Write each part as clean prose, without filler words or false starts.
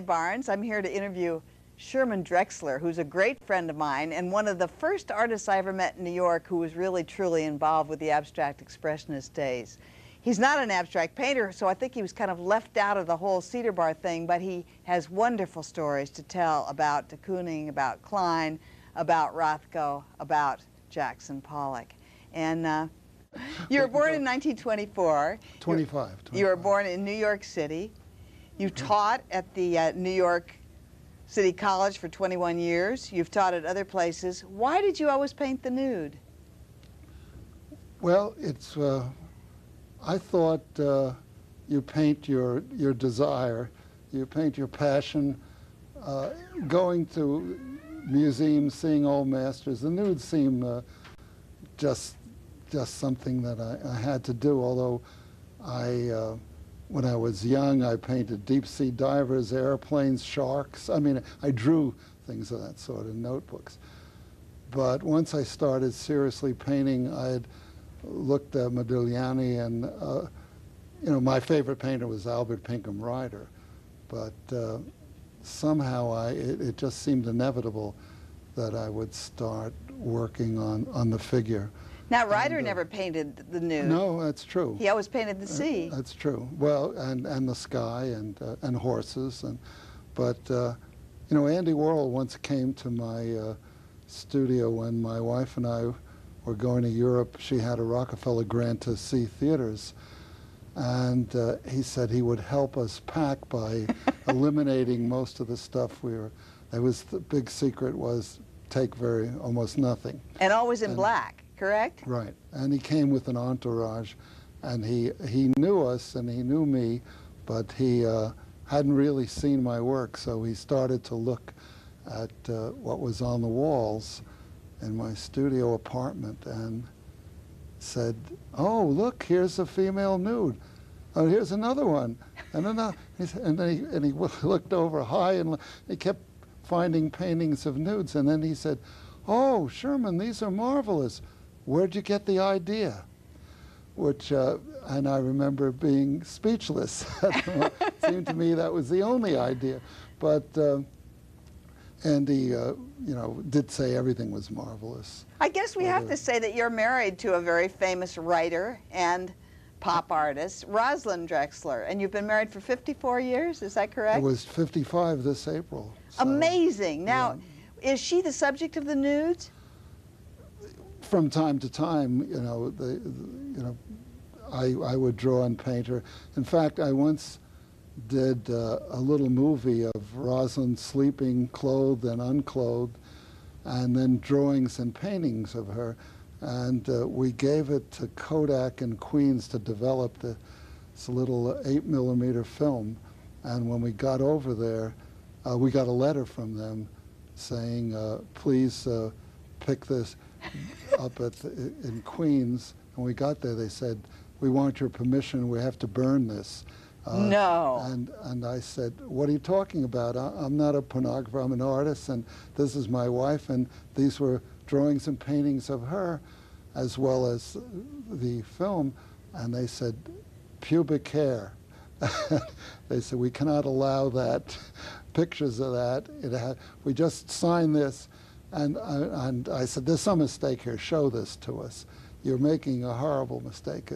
Barnes. I'm here to interview Sherman Drexler, who's a great friend of mine and one of the first artists I ever met in New York who was really truly involved with the abstract expressionist days. He's not an abstract painter, so I think he was kind of left out of the whole Cedar Bar thing, but he has wonderful stories to tell about de Kooning, about Klein, about Rothko, about Jackson Pollock. And you were born in 1924. 25. You were born in New York City. You taught at the New York City College for 21 years. You've taught at other places. Why did you always paint the nude? Well, it's, I thought you paint your desire, you paint your passion, going to museums, seeing old masters. The nude seemed just something that I had to do, although when I was young, I painted deep-sea divers, airplanes, sharks. I mean, I drew things of that sort in notebooks. But once I started seriously painting, I had looked at Modigliani, and you know, my favorite painter was Albert Pinkham Ryder. But somehow it just seemed inevitable that I would start working on the figure. Now, Ryder never painted the nude. No, that's true. He always painted the sea. That's true. Well, and the sky and horses, but you know, Andy Warhol once came to my studio when my wife and I were going to Europe. She had a Rockefeller grant to see theaters, and he said he would help us pack by eliminating most of the stuff we were. It was the big secret was take almost nothing. And always in black. Correct? Right. And he came with an entourage, and he knew us and he knew me, but he hadn't really seen my work, so he started to look at what was on the walls in my studio apartment and said, "Oh, look, here's a female nude. Oh, here's another one, and another." And then he looked over high, and he kept finding paintings of nudes, and then he said, "Oh, Sherman, these are marvelous. Where'd you get the idea?" Which, and I remember being speechless. It seemed to me that was the only idea. But Andy, you know, did say everything was marvelous. I guess we have to say that you're married to a very famous writer and pop artist, Rosalyn Drexler, and you've been married for 54 years, is that correct? It was 55 this April. So, amazing. Now, yeah. Is she the subject of the nudes? From time to time, you know, I would draw and paint her. In fact, I once did a little movie of Rosalyn sleeping, clothed and unclothed, and then drawings and paintings of her. And we gave it to Kodak in Queens to develop this little 8mm film. And when we got over there, we got a letter from them saying, please pick this up in Queens. And we got there, they said, "We want your permission, we have to burn this." No. And I said, "What are you talking about? I'm not a pornographer, I'm an artist, and this is my wife, and these were drawings and paintings of her, as well as the film." And they said, "Pubic hair." They said, "We cannot allow that, pictures of that. We just signed this." And I said, "There's some mistake here, show this to us. You're making a horrible mistake."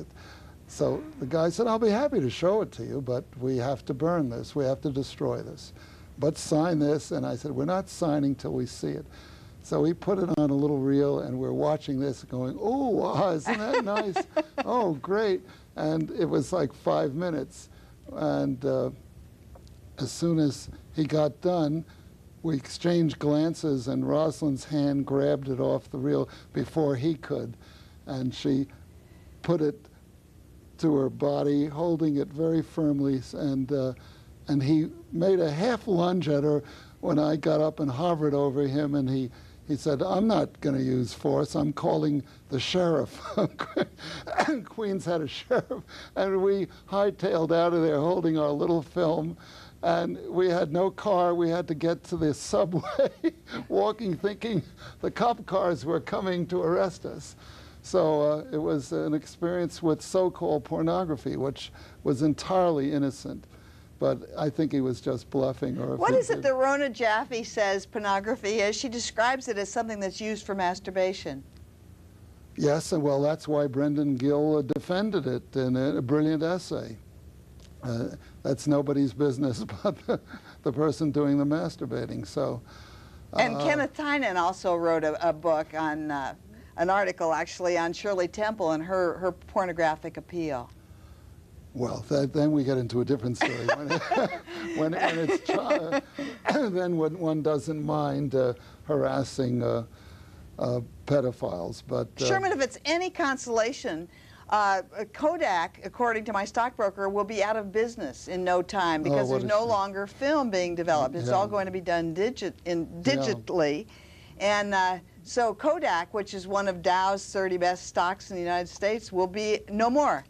So the guy said, "I'll be happy to show it to you, but we have to burn this, we have to destroy this. But sign this." And I said, "We're not signing till we see it." So he put it on a little reel, and we're watching this going, "Oh, wow, isn't that nice? Oh, great." And it was like 5 minutes. And as soon as he got done, we exchanged glances, and Rosalyn's hand grabbed it off the reel before he could. And she put it to her body, holding it very firmly, and he made a half lunge at her when I got up and hovered over him, and he said, "I'm not going to use force, I'm calling the sheriff." Queens had a sheriff, and we hightailed out of there holding our little film. And we had no car, we had to get to the subway, walking, thinking the cop cars were coming to arrest us. So it was an experience with so-called pornography, which was entirely innocent. but I think he was just bluffing. Or What is it that Rona Jaffe says pornography is? She describes it as something that's used for masturbation. Yes, and well, that's why Brendan Gill defended it in a brilliant essay. That's nobody's business but the person doing the masturbating. So, and Kenneth Tynan also wrote a book on, an article actually, on Shirley Temple and her pornographic appeal. Well, then we get into a different story. When it's then one doesn't mind harassing pedophiles. But Sherman, if it's any consolation, Kodak, according to my stockbroker, will be out of business in no time because there's no longer film being developed. It's all going to be done digitally. And so Kodak, which is one of Dow's 30 best stocks in the United States, will be no more.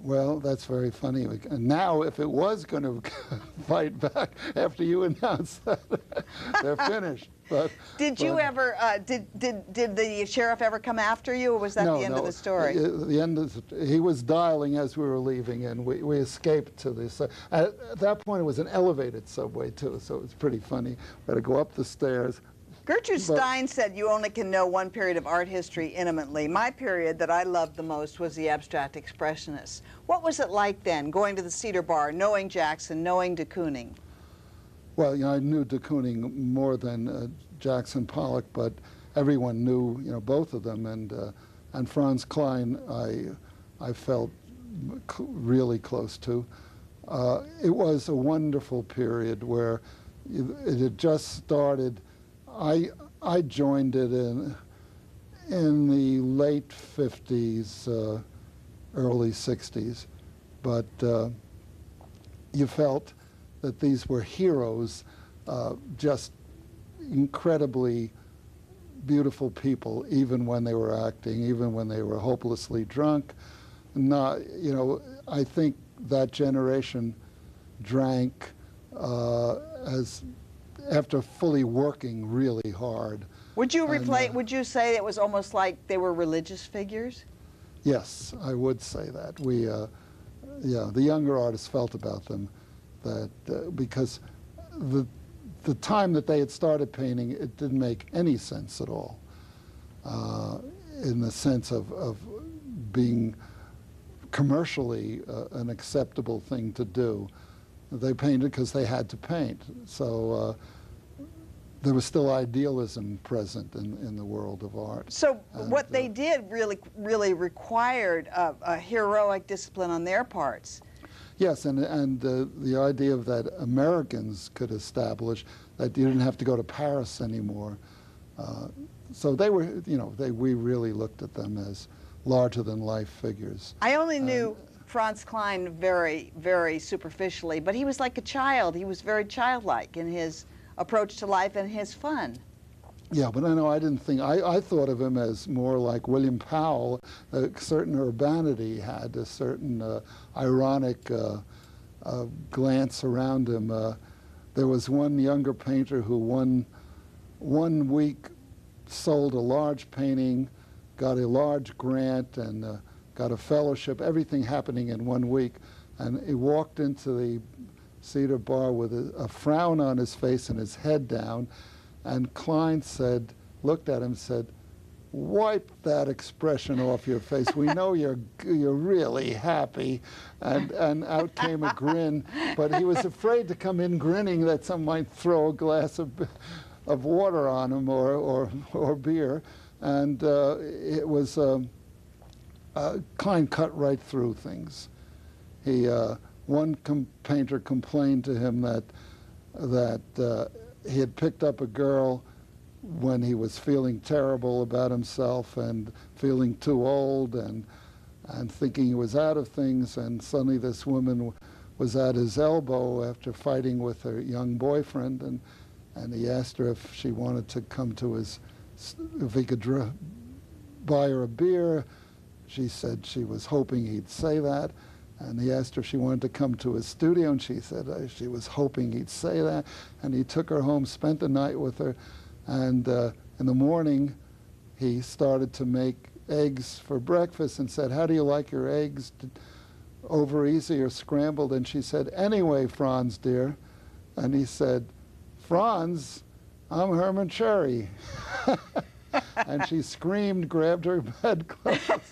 Well, that's very funny. And now, if it was going to fight back after you announced that, they're finished. But did you ever? Did the sheriff ever come after you, or was that the end of the story? The end of he was dialing as we were leaving, and we escaped to this. At that point, it was an elevated subway too, so it was pretty funny. We had to go up the stairs. Gertrude Stein said you only can know one period of art history intimately. My period that I loved the most was the abstract expressionists. What was it like then, going to the Cedar Bar, knowing Jackson, knowing de Kooning? Well, I knew de Kooning more than Jackson Pollock, but everyone knew, both of them. And Franz Klein, I felt really close to. It was a wonderful period where it had just started. I joined it in the late 50s, early 60s, but you felt that these were heroes, just incredibly beautiful people, even when they were acting, even when they were hopelessly drunk. I think that generation drank after fully working really hard. Would you would you say it was almost like they were religious figures? Yes, I would say that. The younger artists felt about them that because the time that they had started painting, it didn't make any sense at all, in the sense of being commercially an acceptable thing to do. They painted because they had to paint. So there was still idealism present in the world of art. So what they did really required a heroic discipline on their parts. Yes, and the idea of that Americans could establish that you didn't have to go to Paris anymore. So they were, we really looked at them as larger-than-life figures. I only knew Franz Klein very, very superficially, but he was like a child. He was very childlike in his approach to life and his fun. Yeah, but I didn't think, I thought of him as more like William Powell. A certain urbanity had, a certain ironic glance around him. There was one younger painter who one week sold a large painting, got a large grant, and got a fellowship, everything happening in 1 week. And he walked into the Cedar Bar with a frown on his face and his head down. And Klein looked at him, said, "Wipe that expression off your face. We know you're really happy." And out came a grin, but he was afraid to come in grinning that someone might throw a glass of water on him or beer. And it was Klein cut right through things. One painter complained to him that he had picked up a girl when he was feeling terrible about himself and feeling too old and thinking he was out of things, and suddenly this woman was at his elbow after fighting with her young boyfriend, and he asked her if she wanted to come to if he could buy her a beer. She said she was hoping he'd say that. And he asked her if she wanted to come to his studio, and she said she was hoping he'd say that. And he took her home, spent the night with her, and in the morning he started to make eggs for breakfast and said, "How do you like your eggs? over easy or scrambled, and she said, "Anyway, Franz, dear." And he said, "Franz, I'm Herman Cherry." And she screamed, grabbed her bedclothes,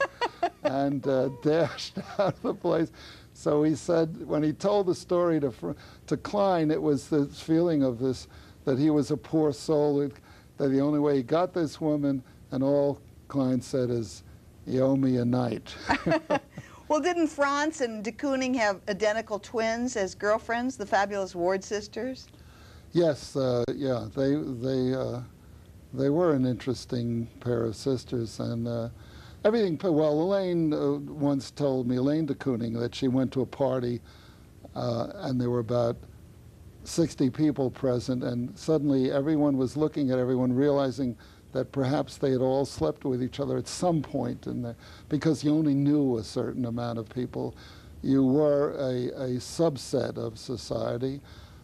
and dashed out of the place. So he said, when he told the story to Klein, it was this feeling of this, that he was a poor soul, that the only way he got this woman, and all Klein said is, "You owe me a night." Well, didn't Franz and de Kooning have identical twins as girlfriends, the fabulous Ward sisters? Yes, yeah, they were an interesting pair of sisters, and everything. Well, Elaine once told me, Elaine de Kooning, that she went to a party, and there were about 60 people present, and suddenly everyone was looking at everyone, realizing that perhaps they had all slept with each other at some point in there, because you only knew a certain amount of people. You were a subset of society,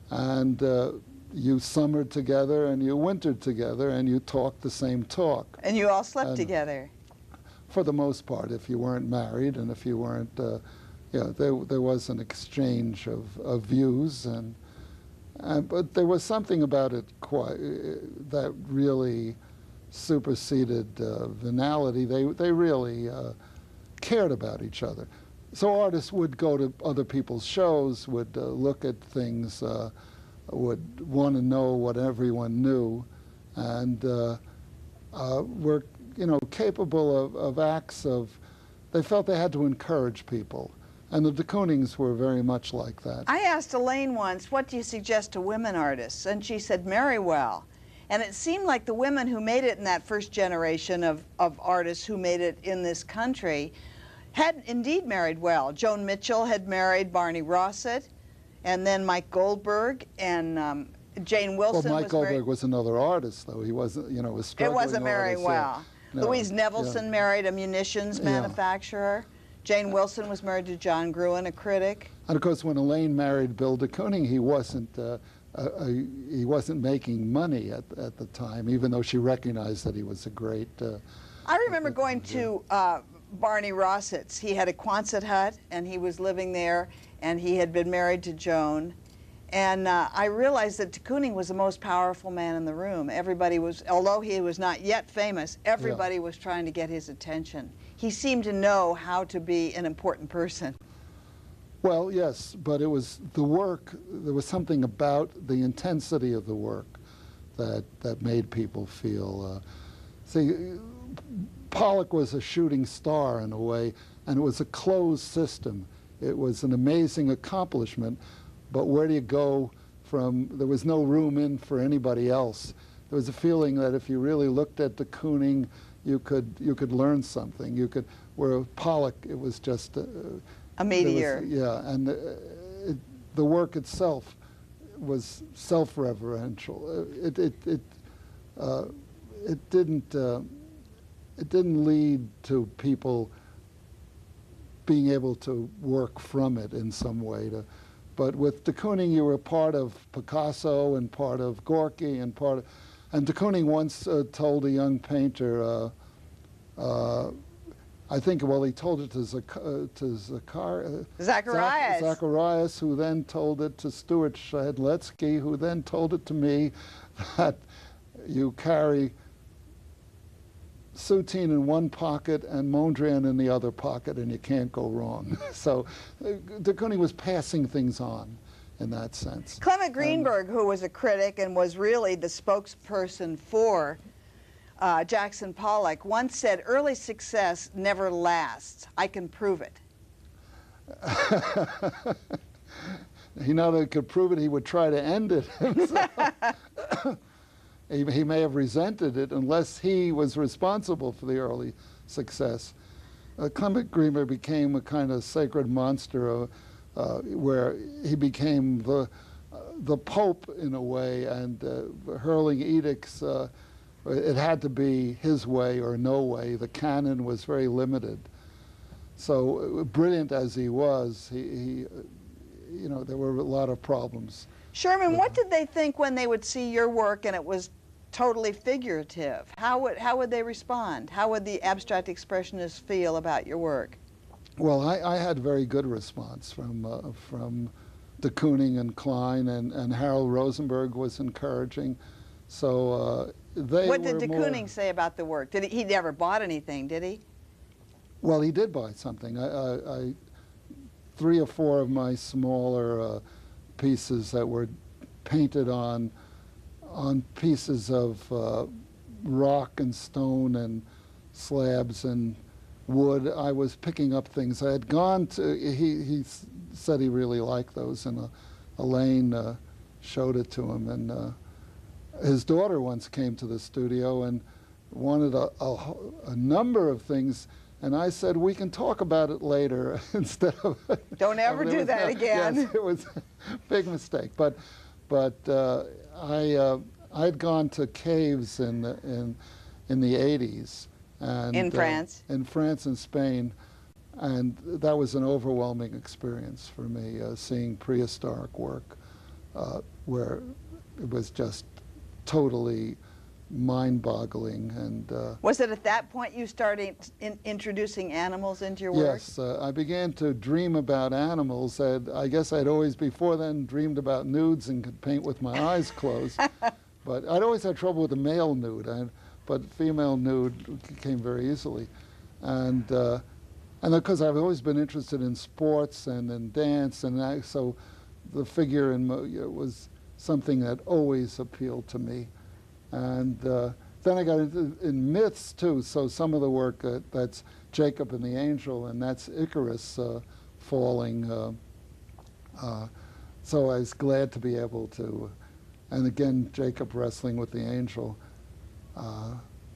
and you summered together and you wintered together and you talked the same talk. And you all slept together? For the most part, if you weren't married and if you weren't, yeah, there was an exchange of views, but there was something about it that really superseded venality. They really cared about each other. So artists would go to other people's shows, would look at things, would want to know what everyone knew, and were, you know, capable of acts of, they felt they had to encourage people. And the de Koonings were very much like that. I asked Elaine once, what do you suggest to women artists? And she said, marry well. And it seemed like the women who made it in that first generation of artists who made it in this country had indeed married well. Joan Mitchell had married Barney Rossett, and then Mike Goldberg, and Jane Wilson. Well, Mike Goldberg was another artist, though. He wasn't, you know, was struggling. It wasn't marrying well. Yeah. No, Louise Nevelson married a munitions manufacturer. Jane Wilson was married to John Gruen, a critic. And of course, when Elaine married Bill de Kooning, he wasn't making money at the time, even though she recognized that he was a great. I remember going to Barney Rossett's. He had a Quonset hut, and he was living there, and he had been married to Joan. And I realized that de Kooning was the most powerful man in the room. Everybody was, although he was not yet famous, everybody was trying to get his attention. He seemed to know how to be an important person. Well, yes, but it was the work, there was something about the intensity of the work that made people feel. See, Pollock was a shooting star in a way, and it was a closed system. It was an amazing accomplishment, but where do you go from, there was no room in for anybody else. There was a feeling that if you really looked at de Kooning, you could learn something. You could, where Pollock, it was just a meteor. And the work itself was self-referential. It didn't lead to people being able to work from it in some way. But with de Kooning, you were part of Picasso and part of Gorky and part of, and de Kooning once told a young painter, I think, well, he told it to Zacharias, who then told it to Stuart Shadletsky, who then told it to me, that you carry Soutine in one pocket and Mondrian in the other pocket, and you can't go wrong. So de Kooning was passing things on in that sense. Clement Greenberg, who was a critic and was really the spokesperson for Jackson Pollock, once said, "Early success never lasts. I can prove it." He not only could prove it, he would try to end it himself. He may have resented it unless he was responsible for the early success. Clement Greenberg became a kind of sacred monster where he became the Pope in a way, and hurling edicts. It had to be his way or no way. The canon was very limited. So brilliant as he was, he you know, there were a lot of problems. Sherman, what did they think when they would see your work and it was totally figurative? How would they respond? How would the abstract expressionists feel about your work? Well, I had very good response from de Kooning and Klein, and Harold Rosenberg was encouraging. So they What were did de more, Kooning say about the work? He never bought anything, did he? Well, he did buy something. 3 or 4 of my smaller pieces that were painted on pieces of rock and stone and slabs and wood. I was picking up things. I had gone to, he said he really liked those, and Elaine showed it to him. And his daughter once came to the studio and wanted a number of things, and I said, we can talk about it later instead of... Don't ever do that again. Yes, it was a big mistake. But I'd gone to caves in the 80s. And, in France? In France and Spain. And that was an overwhelming experience for me, seeing prehistoric work where it was just totally mind-boggling. And was it at that point you started introducing animals into your work? Yes, I began to dream about animals. I guess I'd always before then dreamed about nudes and could paint with my eyes closed. But I'd always had trouble with the male nude, but female nude came very easily. And because I've always been interested in sports and in dance, and so the figure was something that always appealed to me. And then I got into in myths too. So some of the work that's Jacob and the Angel, and that's Icarus falling. So I was glad to be able to, and again Jacob wrestling with the angel.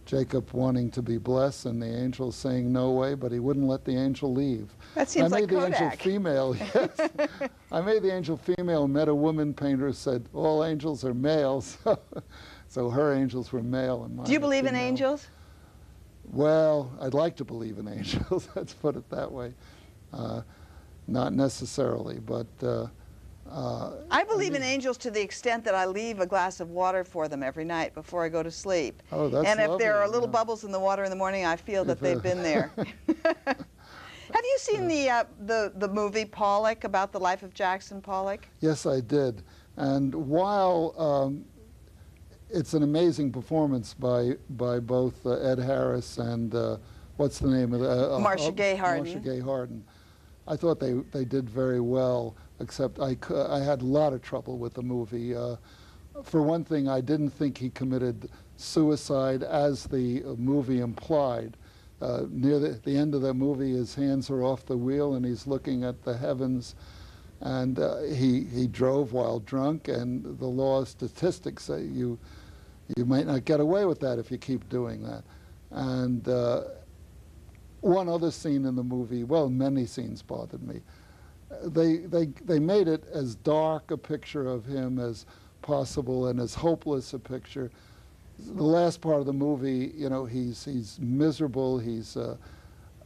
Jacob wanting to be blessed, and the angel saying no way, but he wouldn't let the angel leave. That seems like Kodak. I made the angel female, yes. I made the angel female, met a woman painter who said, all angels are males. So her angels were male and mine. Do you believe in angels? Well, I'd like to believe in angels, let's put it that way. Not necessarily, but... I believe in angels to the extent that I leave a glass of water for them every night before I go to sleep. Oh, that's And if lovely, there are little yeah. bubbles in the water in the morning, I feel that they've been there. Have you seen the movie Pollock, about the life of Jackson Pollock? Yes, I did. And while it's an amazing performance by both Ed Harris and what's the name of the Marcia Gay Harden. Marcia Gay Harden. I thought they did very well, except I had a lot of trouble with the movie. For one thing, I didn't think he committed suicide as the movie implied. Near the end of the movie, his hands are off the wheel and he's looking at the heavens. And he drove while drunk, and the law of statistics say you might not get away with that if you keep doing that. And one other scene in the movie, well, many scenes bothered me. They made it as dark a picture of him as possible and as hopeless a picture. The last part of the movie, you know, he's miserable, he's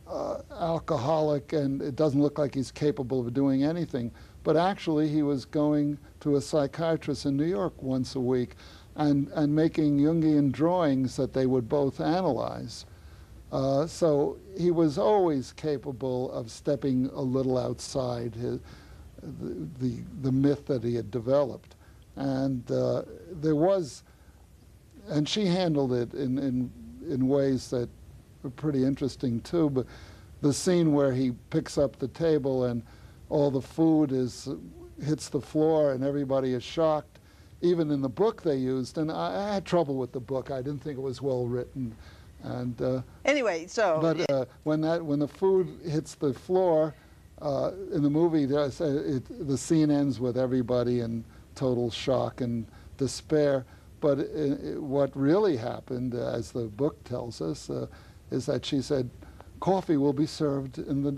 alcoholic, and it doesn't look like he's capable of doing anything. But actually, he was going to a psychiatrist in New York once a week and making Jungian drawings that they would both analyze. So he was always capable of stepping a little outside the myth that he had developed. And there was, and she handled it in ways that were pretty interesting too, but the scene where he picks up the table and all the food hits the floor and everybody is shocked. Even in the book they used, and I had trouble with the book. I didn't think it was well written. And anyway, so but when the food hits the floor in the movie, the scene ends with everybody in total shock and despair. But what really happened, as the book tells us, is that she said, "Coffee will be served in the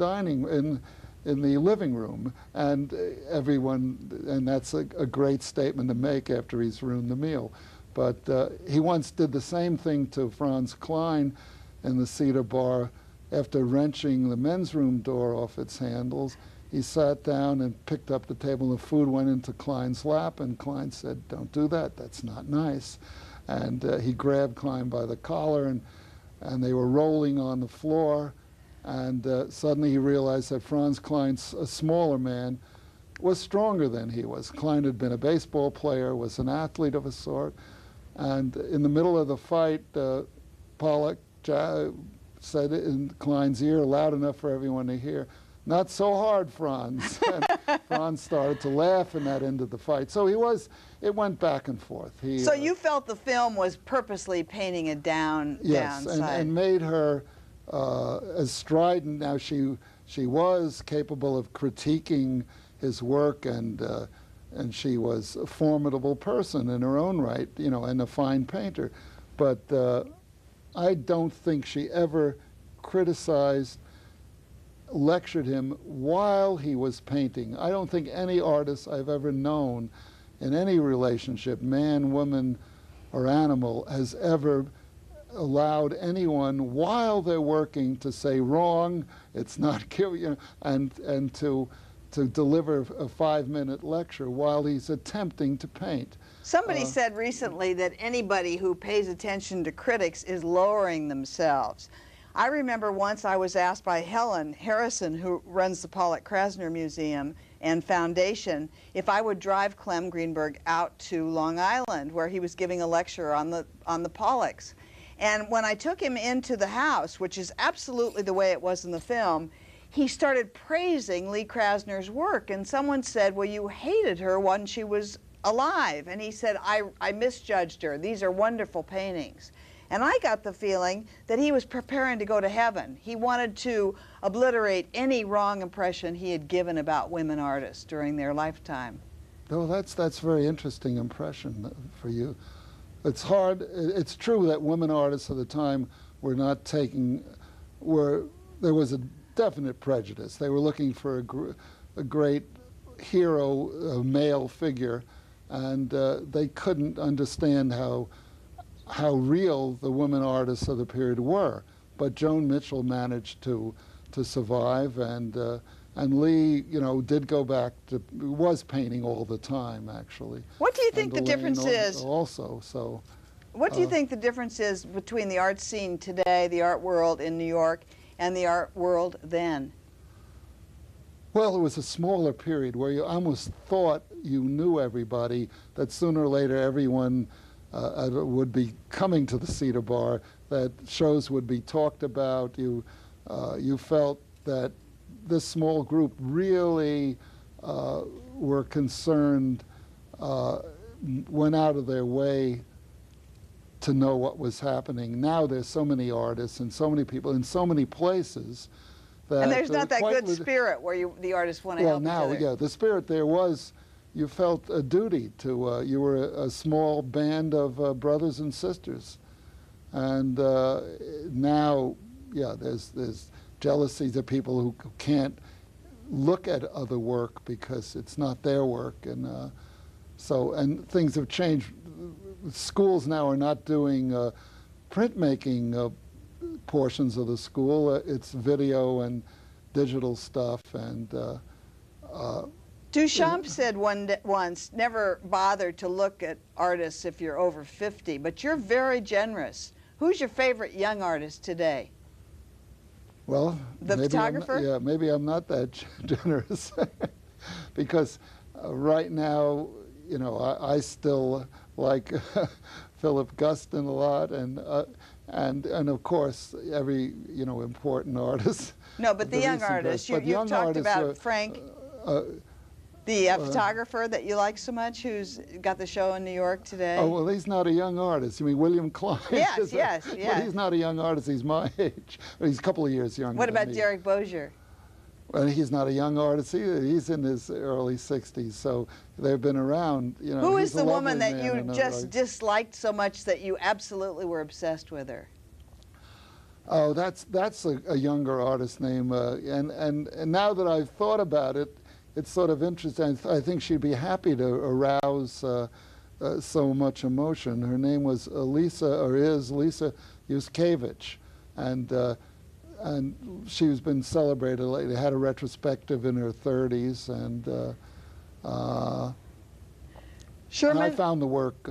in the living room," and everyone, and that's a great statement to make after he's ruined the meal. But he once did the same thing to Franz Klein in the Cedar Bar. After wrenching the men's room door off its handles, he sat down and picked up the table, and the food went into Klein's lap, and Klein said, "Don't do that, that's not nice." And he grabbed Klein by the collar, and they were rolling on the floor, And suddenly he realized that Franz Klein, a smaller man, was stronger than he was. Klein had been a baseball player, was an athlete of a sort. And in the middle of the fight, Pollock said in Klein's ear, loud enough for everyone to hear, "Not so hard, Franz." And Franz started to laugh, and that ended the fight. So it went back and forth. So you felt the film was purposely painting a yes, downside. and made her as strident. Now she was capable of critiquing his work, and she was a formidable person in her own right, you know, and a fine painter. But I don't think she ever criticized, lectured him while he was painting. I don't think any artist I've ever known in any relationship, man, woman, or animal, has ever allowed anyone while they're working to say wrong, it's not, you know, and to deliver a 5-minute lecture while he's attempting to paint. Somebody said recently that anybody who pays attention to critics is lowering themselves. I remember once I was asked by Helen Harrison, who runs the Pollock-Krasner Museum and Foundation, if I would drive Clem Greenberg out to Long Island, where he was giving a lecture on the Pollocks. And when I took him into the house, which is absolutely the way it was in the film, he started praising Lee Krasner's work. And someone said, well, you hated her when she was alive. And he said, I misjudged her. These are wonderful paintings. And I got the feeling that he was preparing to go to heaven. He wanted to obliterate any wrong impression he had given about women artists during their lifetime. Oh, that's a very interesting impression for you. It's hard. It's true that women artists of the time were not taking, there was a definite prejudice. They were looking for a great hero, a male figure, and they couldn't understand how real the women artists of the period were. But Joan Mitchell managed to survive, and Lee, you know, did go back to, was painting all the time, actually. What do you think the difference is? Also, so. What do you think the difference is between the art scene today, the art world in New York, and the art world then? Well, it was a smaller period where you almost thought you knew everybody, that sooner or later everyone would be coming to the Cedar Bar, that shows would be talked about. You felt that this small group really were concerned, went out of their way to know what was happening. Now there's so many artists and so many people in so many places that... And there's not that good spirit where the artists want to help each other. Well, now, yeah, the spirit there was, you felt a duty to, you were a small band of brothers and sisters. And now, yeah, there's jealousies of people who can't look at other work because it's not their work. And and things have changed. Schools now are not doing printmaking portions of the school. It's video and digital stuff. And Duchamp said once, never bother to look at artists if you're over 50, but you're very generous. Who's your favorite young artist today? Well, the photographer? Maybe I'm not that generous because right now, you know, I still like Philip Guston a lot, and of course every, you know, important artist. No, but the young artists. You've talked about Frank, the photographer that you like so much, who's got the show in New York today. Oh, well, he's not a young artist. You mean William Klein? Yes, yes. But he's not a young artist. He's my age. He's a couple of years younger. What about than me. Derek Bossier? Well, he's not a young artist either. He's in his early 60s, so they've been around. You know, who is the woman that you just disliked so much that you absolutely were obsessed with her? Oh, that's a younger artist name, and now that I've thought about it, it's sort of interesting. I think she'd be happy to arouse so much emotion. Her name was is Lisa Yuskevich, and she's been celebrated lately. Had a retrospective in her 30s, and Sherman, I found the work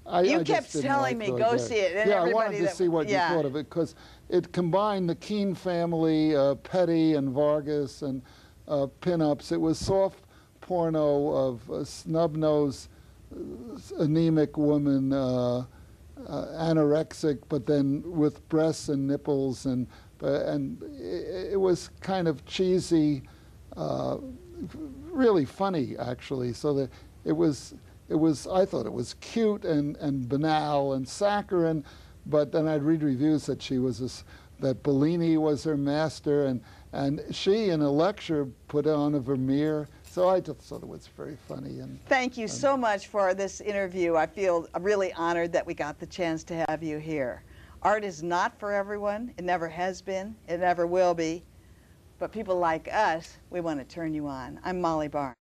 You I kept just didn't telling like me, the go idea. see it. And yeah, I everybody wanted to that, see what you thought of it, because it combined the Keene family, Petty and Vargas, and pinups. It was soft porno of a snub-nosed, anemic woman, anorexic, but then with breasts and nipples, and it was kind of cheesy, really funny, actually. So that it was, I thought it was cute and banal and saccharine, but then I'd read reviews that she was that Bellini was her master, and she, in a lecture, put on a Vermeer. So I just thought it was very funny. And thank you so much for this interview. I feel really honored that we got the chance to have you here. Art is not for everyone. It never has been. It never will be. But people like us, we want to turn you on. I'm Molly Barnes.